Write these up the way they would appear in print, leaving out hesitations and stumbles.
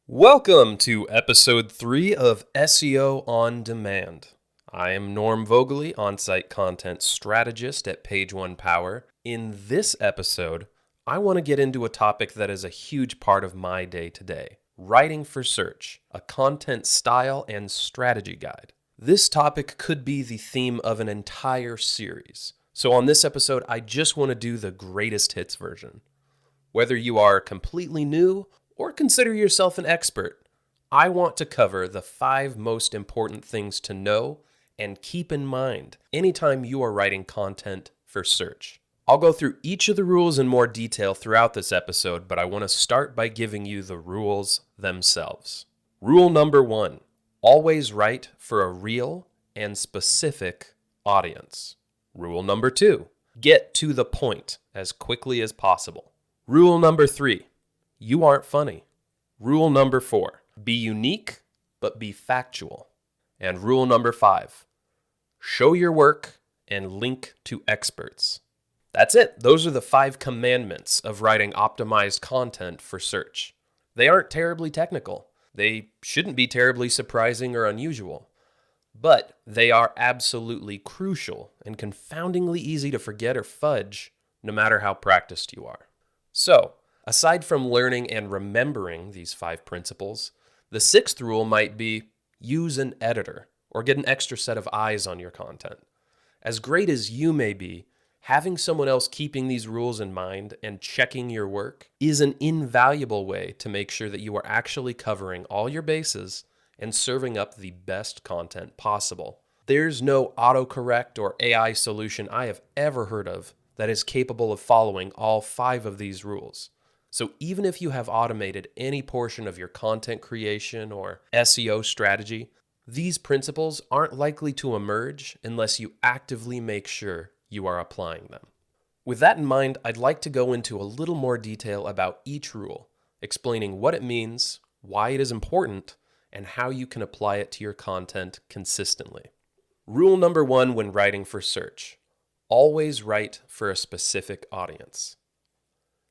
Welcome to episode 3 of SEO on Demand. I am Norm Vogele, on-site content strategist at Page One Power. In this episode, I want to get into a topic that is a huge part of my day-to-day: writing for search, a content style and strategy guide. This topic could be the theme of an entire series. So on this episode, I just want to do the greatest hits version. Whether you are completely new or consider yourself an expert, I want to cover the 5 most important things to know and keep in mind anytime you are writing content for search. I'll go through each of the rules in more detail throughout this episode, but I want to start by giving you the rules themselves. Rule number 1, always write for a real and specific audience. Rule number 2, get to the point as quickly as possible. Rule number 3, you aren't funny. Rule number 4, be unique, but be factual. And rule number 5, show your work and link to experts. That's it. Those are the 5 commandments of writing optimized content for search. They aren't terribly technical. They shouldn't be terribly surprising or unusual. But they are absolutely crucial and confoundingly easy to forget or fudge, no matter how practiced you are. So, aside from learning and remembering these 5 principles, the 6th rule might be use an editor or get an extra set of eyes on your content. As great as you may be, having someone else keeping these rules in mind and checking your work is an invaluable way to make sure that you are actually covering all your bases and serving up the best content possible. There's no autocorrect or AI solution I have ever heard of that is capable of following all 5 of these rules. So even if you have automated any portion of your content creation or SEO strategy, these principles aren't likely to emerge unless you actively make sure you are applying them. With that in mind, I'd like to go into a little more detail about each rule, explaining what it means, why it is important, and how you can apply it to your content consistently. Rule number 1 when writing for search: always write for a specific audience.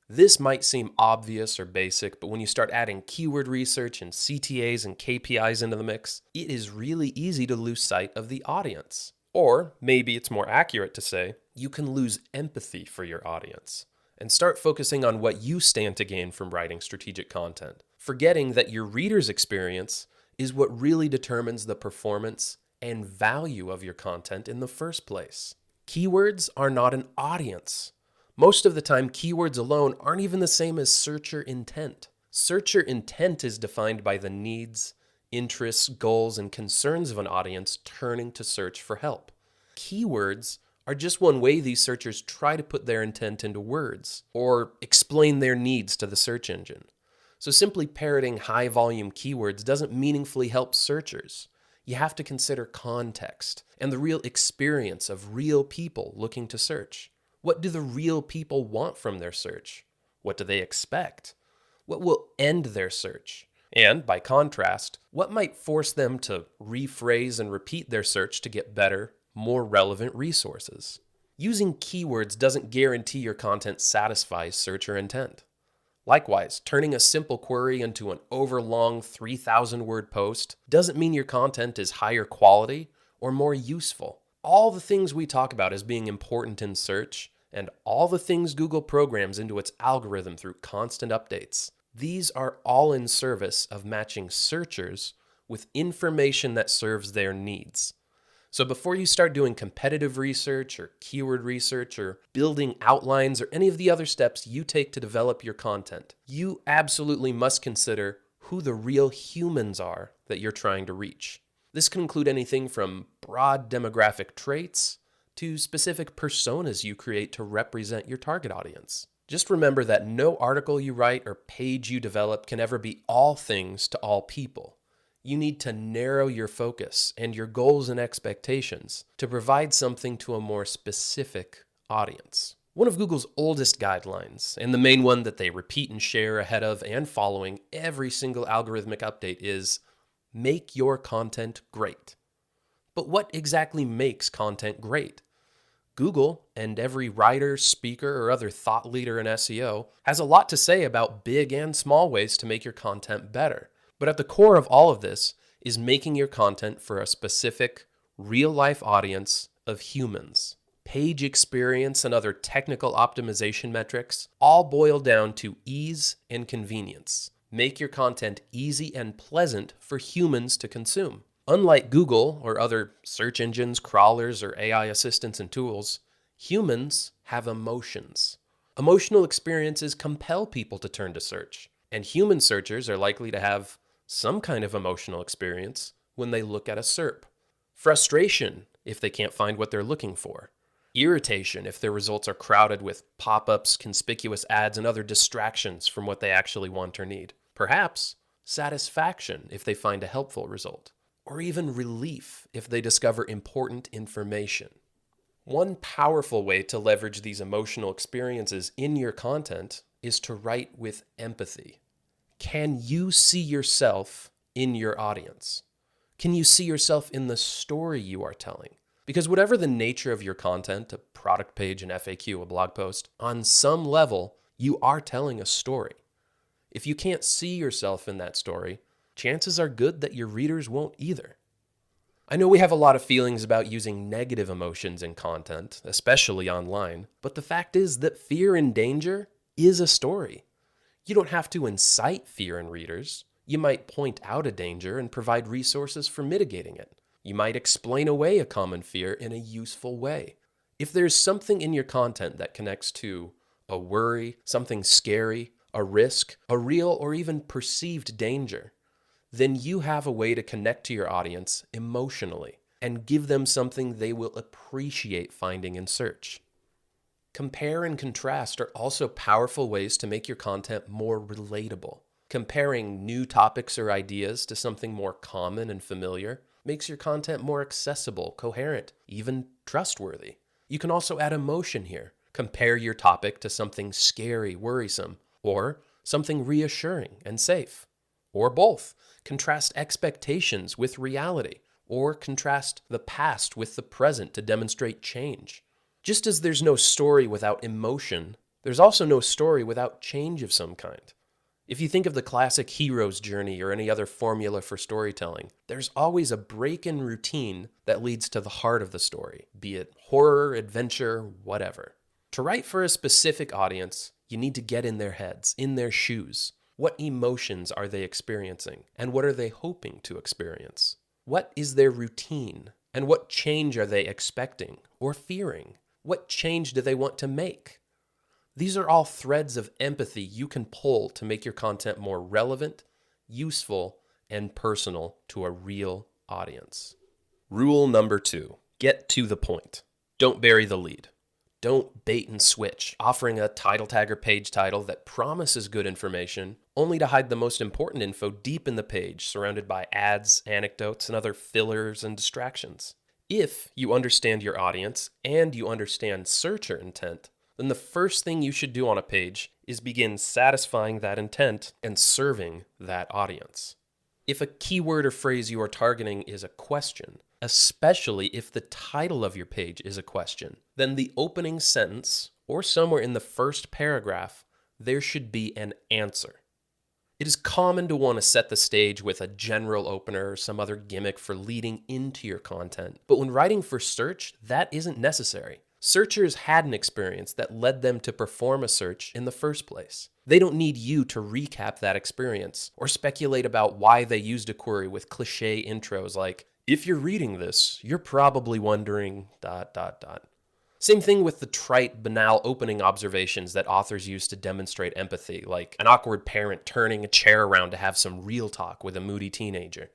This might seem obvious or basic, but when you start adding keyword research and CTAs and KPIs into the mix, it is really easy to lose sight of the audience. Or maybe it's more accurate to say, you can lose empathy for your audience and start focusing on what you stand to gain from writing strategic content, forgetting that your reader's experience is what really determines the performance and value of your content in the first place. Keywords are not an audience. Most of the time, keywords alone aren't even the same as searcher intent. Searcher intent is defined by the needs, interests, goals, and concerns of an audience turning to search for help. Keywords are just one way these searchers try to put their intent into words or explain their needs to the search engine. So simply parroting high-volume keywords doesn't meaningfully help searchers. You have to consider context and the real experience of real people looking to search. What do the real people want from their search? What do they expect? What will end their search? And, by contrast, what might force them to rephrase and repeat their search to get better, more relevant resources? Using keywords doesn't guarantee your content satisfies searcher intent. Likewise, turning a simple query into an overlong 3,000-word post doesn't mean your content is higher quality or more useful. All the things we talk about as being important in search, and all the things Google programs into its algorithm through constant updates, these are all in service of matching searchers with information that serves their needs. So before you start doing competitive research or keyword research or building outlines or any of the other steps you take to develop your content, you absolutely must consider who the real humans are that you're trying to reach. This can include anything from broad demographic traits to specific personas you create to represent your target audience. Just remember that no article you write or page you develop can ever be all things to all people. You need to narrow your focus and your goals and expectations to provide something to a more specific audience. One of Google's oldest guidelines, and the main one that they repeat and share ahead of and following every single algorithmic update, is make your content great. But what exactly makes content great? Google and every writer, speaker, or other thought leader in SEO has a lot to say about big and small ways to make your content better. But at the core of all of this is making your content for a specific, real-life audience of humans. Page experience and other technical optimization metrics all boil down to ease and convenience. Make your content easy and pleasant for humans to consume. Unlike Google or other search engines, crawlers, or AI assistants and tools, humans have emotions. Emotional experiences compel people to turn to search, and human searchers are likely to have some kind of emotional experience when they look at a SERP. Frustration if they can't find what they're looking for. Irritation if their results are crowded with pop-ups, conspicuous ads, and other distractions from what they actually want or need. Perhaps satisfaction if they find a helpful result, or even relief if they discover important information. One powerful way to leverage these emotional experiences in your content is to write with empathy. Can you see yourself in your audience? Can you see yourself in the story you are telling? Because whatever the nature of your content, a product page, an FAQ, a blog post, on some level, you are telling a story. If you can't see yourself in that story, chances are good that your readers won't either. I know we have a lot of feelings about using negative emotions in content, especially online, but the fact is that fear and danger is a story. You don't have to incite fear in readers. You might point out a danger and provide resources for mitigating it. You might explain away a common fear in a useful way. If there's something in your content that connects to a worry, something scary, a risk, a real or even perceived danger, then you have a way to connect to your audience emotionally and give them something they will appreciate finding in search. Compare and contrast are also powerful ways to make your content more relatable. Comparing new topics or ideas to something more common and familiar makes your content more accessible, coherent, even trustworthy. You can also add emotion here. Compare your topic to something scary, worrisome, or something reassuring and safe. Or both. Contrast expectations with reality, or contrast the past with the present to demonstrate change. Just as there's no story without emotion, there's also no story without change of some kind. If you think of the classic hero's journey or any other formula for storytelling, there's always a break in routine that leads to the heart of the story, be it horror, adventure, whatever. To write for a specific audience, you need to get in their heads, in their shoes. What emotions are they experiencing, and what are they hoping to experience? What is their routine, and what change are they expecting or fearing? What change do they want to make? These are all threads of empathy you can pull to make your content more relevant, useful, and personal to a real audience. Rule number 2, get to the point. Don't bury the lead. Don't bait and switch, offering a title tag or page title that promises good information, only to hide the most important info deep in the page, surrounded by ads, anecdotes, and other fillers and distractions. If you understand your audience and you understand searcher intent, then the first thing you should do on a page is begin satisfying that intent and serving that audience. If a keyword or phrase you are targeting is a question, especially if the title of your page is a question, then the opening sentence, or somewhere in the first paragraph, there should be an answer. It is common to want to set the stage with a general opener or some other gimmick for leading into your content, but when writing for search, that isn't necessary. Searchers had an experience that led them to perform a search in the first place. They don't need you to recap that experience or speculate about why they used a query with cliche intros like, if you're reading this, you're probably wondering ... Same thing with the trite, banal opening observations that authors use to demonstrate empathy, like an awkward parent turning a chair around to have some real talk with a moody teenager.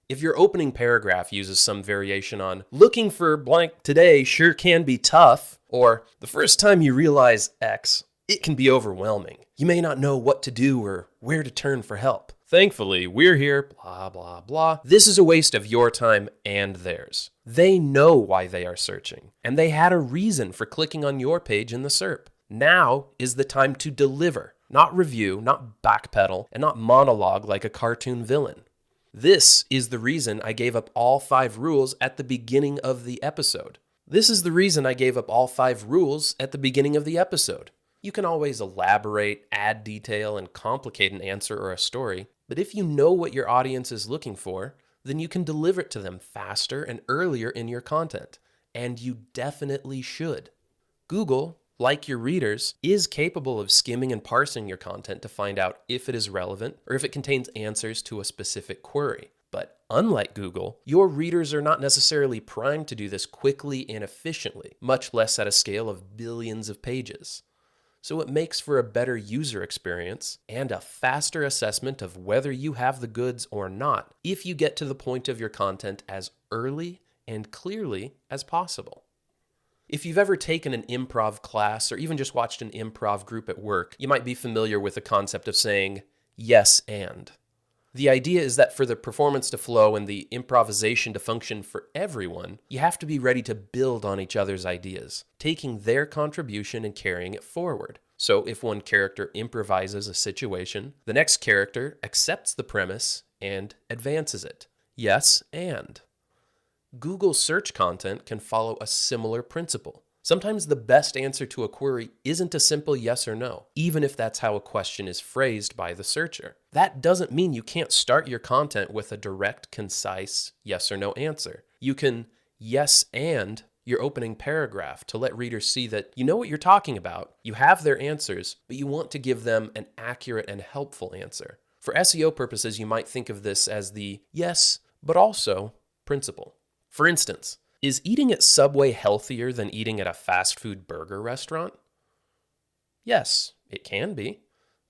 If your opening paragraph uses some variation on, looking for blank today sure can be tough, or the first time you realize X, it can be overwhelming. You may not know what to do or where to turn for help. Thankfully, we're here, blah, blah, blah. This is a waste of your time and theirs. They know why they are searching, and they had a reason for clicking on your page in the SERP. Now is the time to deliver, not review, not backpedal, and not monologue like a cartoon villain. This is the reason I gave up all 5 rules at the beginning of the episode. You can always elaborate, add detail, and complicate an answer or a story, But if you know what your audience is looking for, then you can deliver it to them faster and earlier in your content. And you definitely should. Google, like your readers, is capable of skimming and parsing your content to find out if it is relevant or if it contains answers to a specific query. But unlike Google, your readers are not necessarily primed to do this quickly and efficiently, much less at a scale of billions of pages. So it makes for a better user experience and a faster assessment of whether you have the goods or not if you get to the point of your content as early and clearly as possible. If you've ever taken an improv class or even just watched an improv group at work, you might be familiar with the concept of saying, yes, and. The idea is that for the performance to flow and the improvisation to function for everyone, you have to be ready to build on each other's ideas, taking their contribution and carrying it forward. So if one character improvises a situation, the next character accepts the premise and advances it. Yes, and. Google search content can follow a similar principle. Sometimes the best answer to a query isn't a simple yes or no, even if that's how a question is phrased by the searcher. That doesn't mean you can't start your content with a direct, concise yes or no answer. You can yes and your opening paragraph to let readers see that you know what you're talking about, you have their answers, but you want to give them an accurate and helpful answer. For SEO purposes, you might think of this as the yes, but also principle. For instance, is eating at Subway healthier than eating at a fast food burger restaurant? Yes, it can be,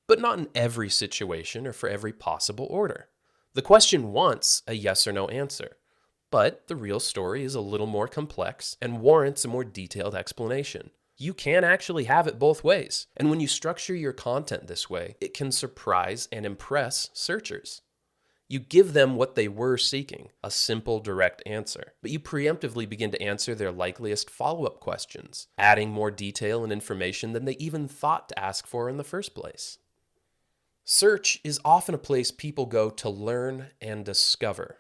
but not in every situation or for every possible order. The question wants a yes or no answer, but the real story is a little more complex and warrants a more detailed explanation. You can actually have it both ways, and when you structure your content this way, it can surprise and impress searchers. You give them what they were seeking, a simple, direct answer, but you preemptively begin to answer their likeliest follow-up questions, adding more detail and information than they even thought to ask for in the first place. Search is often a place people go to learn and discover,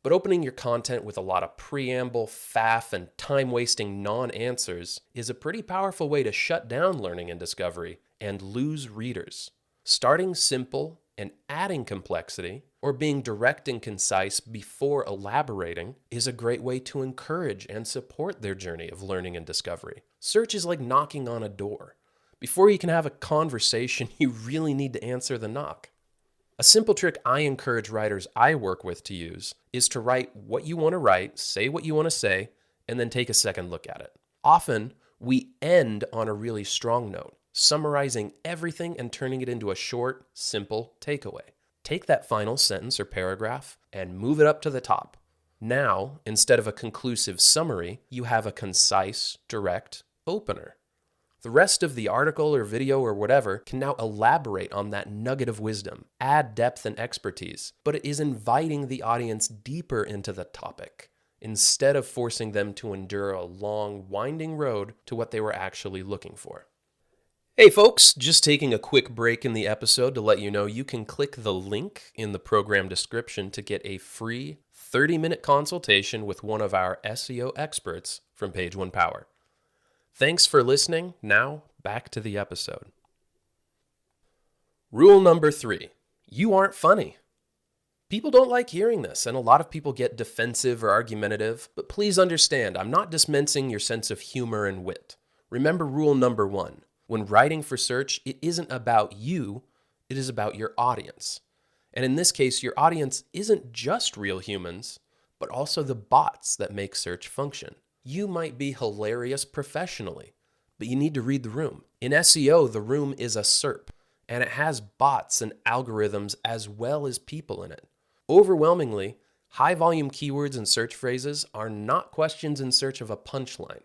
but opening your content with a lot of preamble, faff, and time-wasting non-answers is a pretty powerful way to shut down learning and discovery and lose readers. Starting simple and adding complexity, or being direct and concise before elaborating, is a great way to encourage and support their journey of learning and discovery. Search is like knocking on a door. Before you can have a conversation, you really need to answer the knock. A simple trick I encourage writers I work with to use is to write what you want to write, say what you want to say, and then take a second look at it. Often, we end on a really strong note, summarizing everything and turning it into a short, simple takeaway. Take that final sentence or paragraph and move it up to the top. Now, instead of a conclusive summary, you have a concise, direct opener. The rest of the article or video or whatever can now elaborate on that nugget of wisdom, add depth and expertise, but it is inviting the audience deeper into the topic, instead of forcing them to endure a long, winding road to what they were actually looking for. Hey folks, just taking a quick break in the episode to let you know you can click the link in the program description to get a free 30-minute consultation with one of our SEO experts from Page One Power. Thanks for listening. Now, back to the episode. Rule number 3, you aren't funny. People don't like hearing this, and a lot of people get defensive or argumentative, but please understand, I'm not dismissing your sense of humor and wit. Remember rule number 1. When writing for search, it isn't about you, it is about your audience. And in this case, your audience isn't just real humans, but also the bots that make search function. You might be hilarious professionally, but you need to read the room. In SEO, the room is a SERP, and it has bots and algorithms as well as people in it. Overwhelmingly, high-volume keywords and search phrases are not questions in search of a punchline,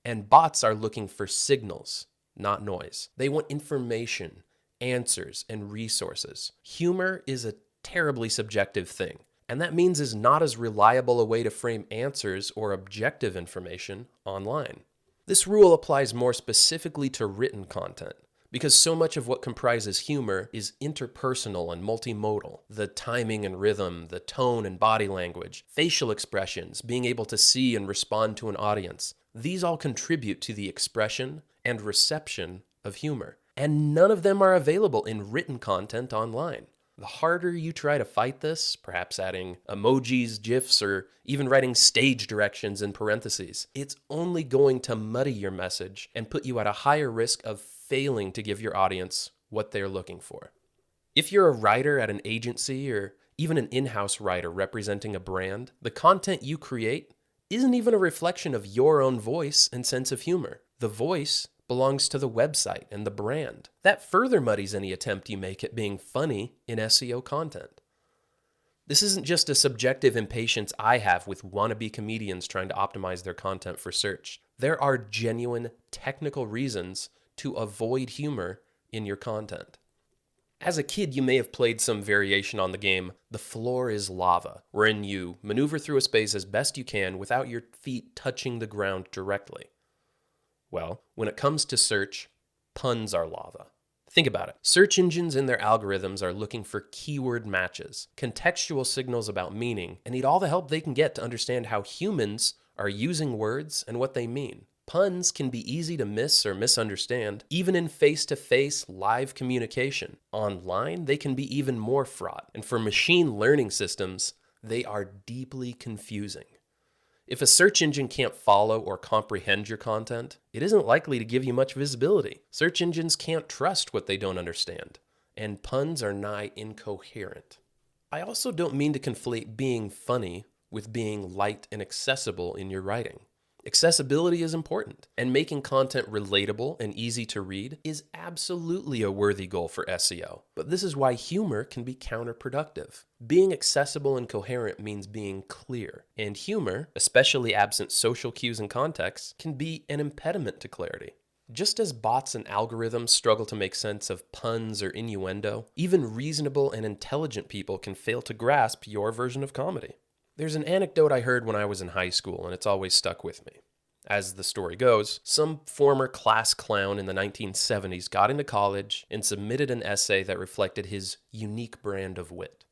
and bots are looking for signals, not noise. They want information, answers, and resources. Humor is a terribly subjective thing, and that means is not as reliable a way to frame answers or objective information online. This rule applies more specifically to written content, because so much of what comprises humor is interpersonal and multimodal. The timing and rhythm, the tone and body language, facial expressions, being able to see and respond to an audience. These all contribute to the expression and reception of humor, and none of them are available in written content online. The harder you try to fight this, perhaps adding emojis, GIFs, or even writing stage directions in parentheses, it's only going to muddy your message and put you at a higher risk of failing to give your audience what they're looking for. If you're a writer at an agency or even an in-house writer representing a brand, the content you create isn't even a reflection of your own voice and sense of humor. The voice belongs to the website and the brand. That further muddies any attempt you make at being funny in SEO content. This isn't just a subjective impatience I have with wannabe comedians trying to optimize their content for search. There are genuine technical reasons to avoid humor in your content. As a kid, you may have played some variation on the game, The Floor is Lava, wherein you maneuver through a space as best you can without your feet touching the ground directly. Well, when it comes to search, puns are lava. Think about it. Search engines and their algorithms are looking for keyword matches, contextual signals about meaning, and need all the help they can get to understand how humans are using words and what they mean. Puns can be easy to miss or misunderstand, even in face-to-face live communication. Online, they can be even more fraught, and for machine learning systems, they are deeply confusing. If a search engine can't follow or comprehend your content, it isn't likely to give you much visibility. Search engines can't trust what they don't understand, and puns are nigh incoherent. I also don't mean to conflate being funny with being light and accessible in your writing. Accessibility is important, and making content relatable and easy to read is absolutely a worthy goal for SEO. But this is why humor can be counterproductive. Being accessible and coherent means being clear, and humor, especially absent social cues and context, can be an impediment to clarity. Just as bots and algorithms struggle to make sense of puns or innuendo, even reasonable and intelligent people can fail to grasp your version of comedy. There's an anecdote I heard when I was in high school, and it's always stuck with me. As the story goes, some former class clown in the 1970s got into college and submitted an essay that reflected his unique brand of wit.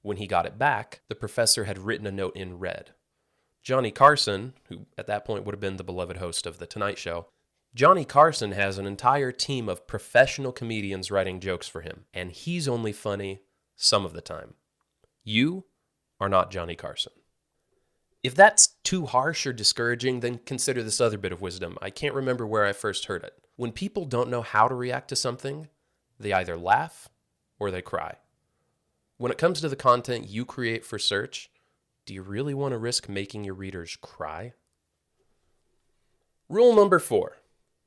When he got it back, the professor had written a note in red. Johnny Carson, who at that point would have been the beloved host of The Tonight Show, Johnny Carson has an entire team of professional comedians writing jokes for him, and he's only funny some of the time. You are not Johnny Carson. If that's too harsh or discouraging, then consider this other bit of wisdom. I can't remember where I first heard it. When people don't know how to react to something, they either laugh or they cry. When it comes to the content you create for search, do you really want to risk making your readers cry? Rule number 4,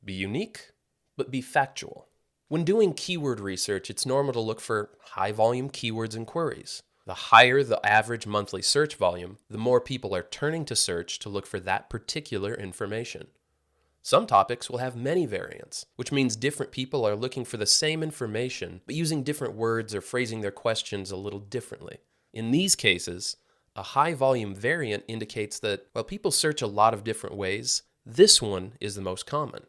be unique, but be factual. When doing keyword research, it's normal to look for high-volume keywords and queries. The higher the average monthly search volume, the more people are turning to search to look for that particular information. Some topics will have many variants, which means different people are looking for the same information, but using different words or phrasing their questions a little differently. In these cases, a high-volume variant indicates that while people search a lot of different ways, this one is the most common.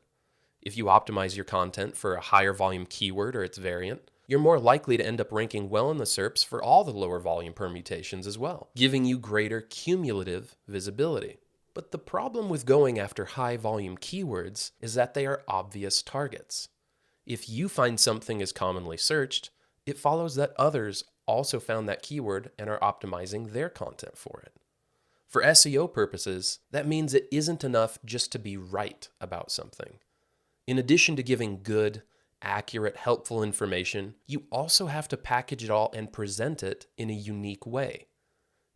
If you optimize your content for a higher volume keyword or its variant, you're more likely to end up ranking well in the SERPs for all the lower volume permutations as well, giving you greater cumulative visibility. But the problem with going after high volume keywords is that they are obvious targets. If you find something is commonly searched, it follows that others also found that keyword and are optimizing their content for it. For SEO purposes, that means it isn't enough just to be right about something. In addition to giving good, accurate, helpful information, you also have to package it all and present it in a unique way.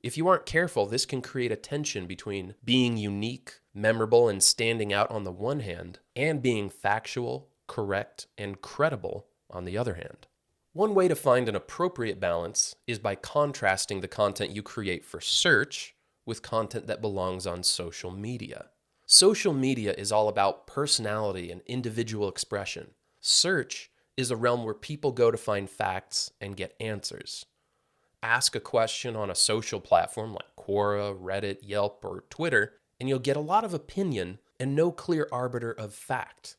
If you aren't careful, this can create a tension between being unique, memorable, and standing out on the one hand, and being factual, correct, and credible on the other hand. One way to find an appropriate balance is by contrasting the content you create for search with content that belongs on social media. Social media is all about personality and individual expression. Search is a realm where people go to find facts and get answers. Ask a question on a social platform like Quora, Reddit, Yelp, or Twitter, and you'll get a lot of opinion and no clear arbiter of fact.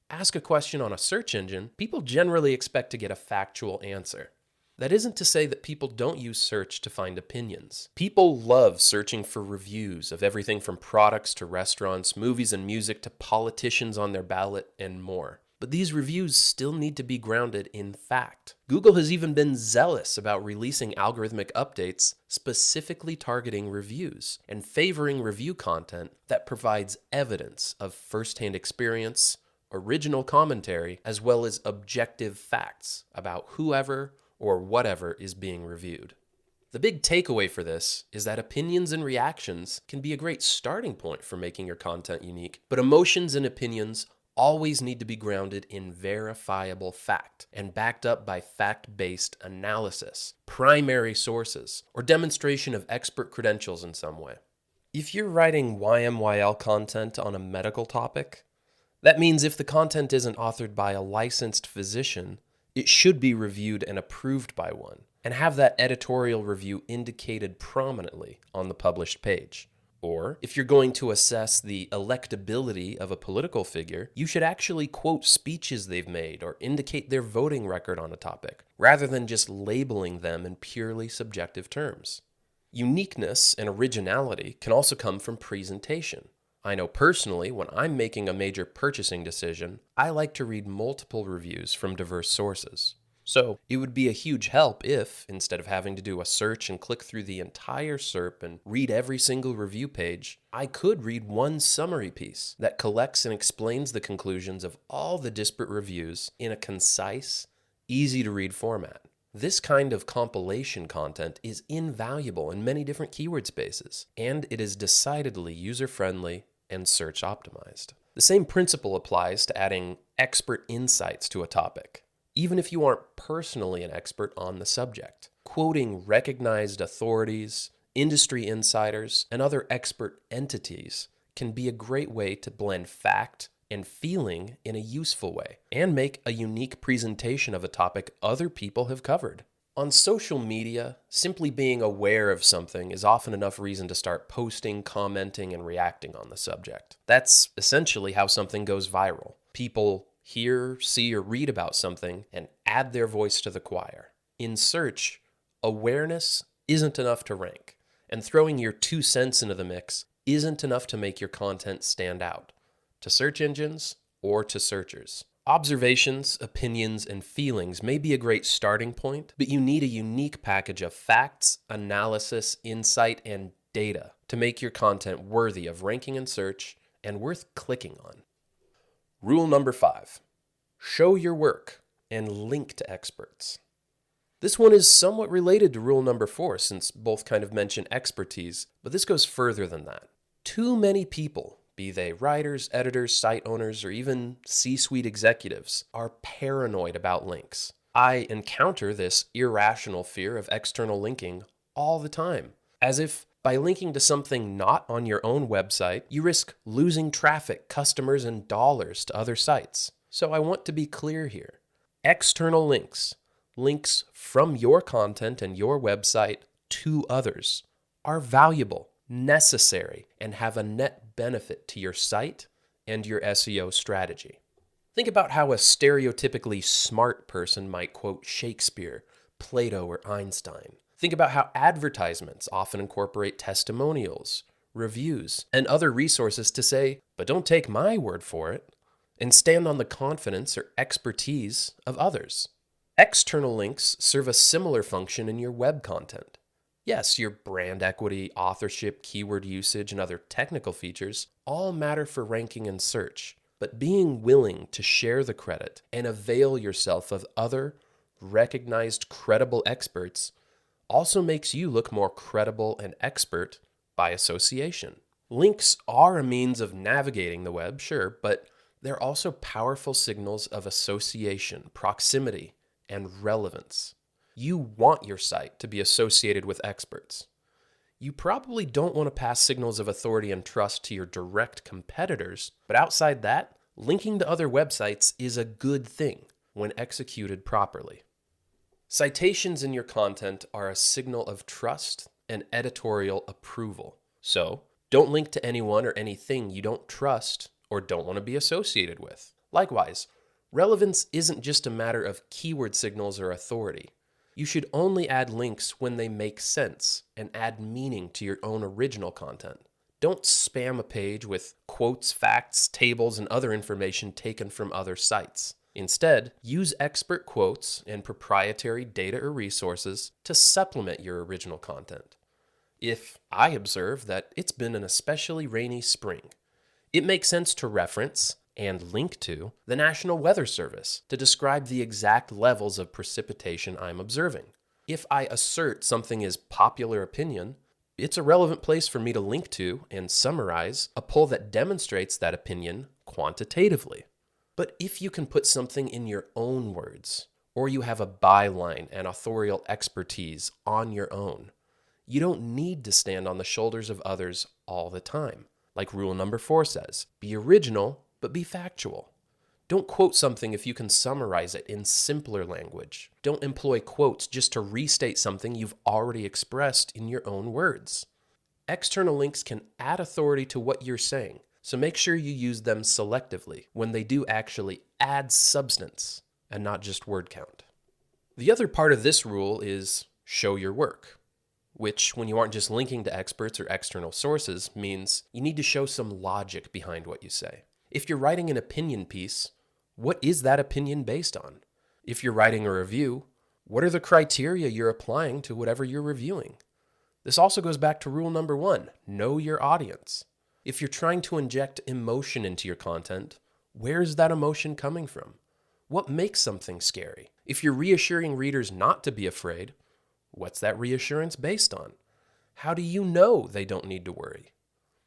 Ask a question on a search engine, people generally expect to get a factual answer. That isn't to say that people don't use search to find opinions. People love searching for reviews of everything from products to restaurants, movies and music to politicians on their ballot, and more. But these reviews still need to be grounded in fact. Google has even been zealous about releasing algorithmic updates specifically targeting reviews and favoring review content that provides evidence of firsthand experience, original commentary, as well as objective facts about whoever or whatever is being reviewed. The big takeaway for this is that opinions and reactions can be a great starting point for making your content unique, but emotions and opinions always need to be grounded in verifiable fact and backed up by fact-based analysis, primary sources, or demonstration of expert credentials in some way. If you're writing YMYL content on a medical topic, that means if the content isn't authored by a licensed physician, it should be reviewed and approved by one, and have that editorial review indicated prominently on the published page. Or, if you're going to assess the electability of a political figure, you should actually quote speeches they've made or indicate their voting record on a topic, rather than just labeling them in purely subjective terms. Uniqueness and originality can also come from presentation. I know personally, when I'm making a major purchasing decision, I like to read multiple reviews from diverse sources. So it would be a huge help if, instead of having to do a search and click through the entire SERP and read every single review page, I could read one summary piece that collects and explains the conclusions of all the disparate reviews in a concise, easy-to-read format. This kind of compilation content is invaluable in many different keyword spaces, and it is decidedly user-friendly and search optimized. The same principle applies to adding expert insights to a topic, even if you aren't personally an expert on the subject. Quoting recognized authorities, industry insiders, and other expert entities can be a great way to blend fact and feeling in a useful way, and make a unique presentation of a topic other people have covered. On social media, simply being aware of something is often enough reason to start posting, commenting, and reacting on the subject. That's essentially how something goes viral. People hear, see, or read about something and add their voice to the choir. In search, awareness isn't enough to rank, and throwing your 2 cents into the mix isn't enough to make your content stand out, to search engines or to searchers. Observations, opinions, and feelings may be a great starting point, but you need a unique package of facts, analysis, insight, and data to make your content worthy of ranking in search and worth clicking on. Rule number 5, show your work and link to experts. This one is somewhat related to rule number 4, since both kind of mention expertise, but this goes further than that. Too many people, be they writers, editors, site owners, or even C-suite executives, are paranoid about links. I encounter this irrational fear of external linking all the time, as if by linking to something not on your own website, you risk losing traffic, customers, and dollars to other sites. So I want to be clear here. External links, links from your content and your website to others, are valuable, necessary, and have a net benefit to your site and your SEO strategy. Think about how a stereotypically smart person might quote Shakespeare, Plato, or Einstein. Think about how advertisements often incorporate testimonials, reviews, and other resources to say, but don't take my word for it, and stand on the confidence or expertise of others. External links serve a similar function in your web content. Yes, your brand equity, authorship, keyword usage, and other technical features all matter for ranking and search, but being willing to share the credit and avail yourself of other recognized, credible experts also makes you look more credible and expert by association. Links are a means of navigating the web, sure, but they're also powerful signals of association, proximity, and relevance. You want your site to be associated with experts. You probably don't want to pass signals of authority and trust to your direct competitors, but outside that, linking to other websites is a good thing when executed properly. Citations in your content are a signal of trust and editorial approval. So, don't link to anyone or anything you don't trust or don't want to be associated with. Likewise, relevance isn't just a matter of keyword signals or authority. You should only add links when they make sense and add meaning to your own original content, Don't spam a page with quotes, facts, tables, and other information taken from other sites. Instead, use expert quotes and proprietary data or resources to supplement your original content. If I observe that it's been an especially rainy spring, it makes sense to reference and link to the National Weather Service to describe the exact levels of precipitation I'm observing. If I assert something is popular opinion, it's a relevant place for me to link to and summarize a poll that demonstrates that opinion quantitatively. But if you can put something in your own words, or you have a byline and authorial expertise on your own, you don't need to stand on the shoulders of others all the time. Like rule number 4 says, be original, but be factual. Don't quote something if you can summarize it in simpler language. Don't employ quotes just to restate something you've already expressed in your own words. External links can add authority to what you're saying, so make sure you use them selectively when they do actually add substance and not just word count. The other part of this rule is show your work, which, when you aren't just linking to experts or external sources, means you need to show some logic behind what you say. If you're writing an opinion piece, what is that opinion based on? If you're writing a review, what are the criteria you're applying to whatever you're reviewing? This also goes back to rule number 1, know your audience. If you're trying to inject emotion into your content, where is that emotion coming from? What makes something scary? If you're reassuring readers not to be afraid, what's that reassurance based on? How do you know they don't need to worry?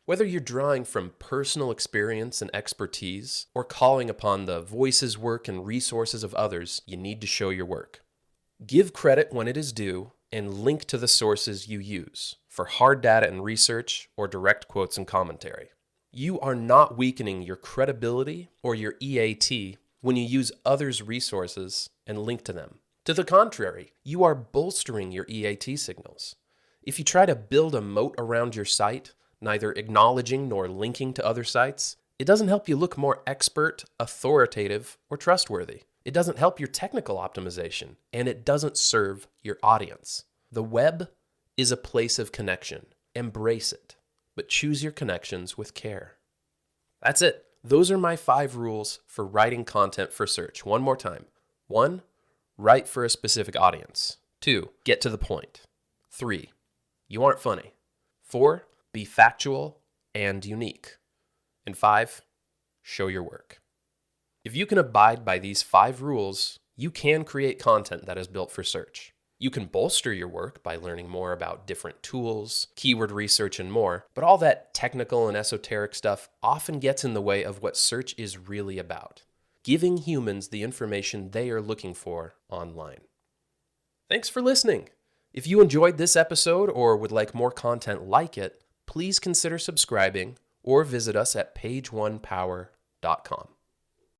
Whether you're drawing from personal experience and expertise or calling upon the voices, work, and resources of others, you need to show your work. Give credit when it is due and link to the sources you use for hard data and research or direct quotes and commentary. You are not weakening your credibility or your EAT when you use others' resources and link to them. To the contrary, you are bolstering your EAT signals. If you try to build a moat around your site, neither acknowledging nor linking to other sites, it doesn't help you look more expert, authoritative, or trustworthy. It doesn't help your technical optimization, and it doesn't serve your audience. The web is a place of connection. Embrace it, but choose your connections with care. That's it. Those are my 5 rules for writing content for search. One more time. 1, write for a specific audience. 2, get to the point. 3, you aren't funny. 4, be factual and unique. And 5, show your work. If you can abide by these 5 rules, you can create content that is built for search. You can bolster your work by learning more about different tools, keyword research, and more, but all that technical and esoteric stuff often gets in the way of what search is really about: giving humans the information they are looking for online. Thanks for listening. If you enjoyed this episode or would like more content like it, please consider subscribing or visit us at pageonepower.com.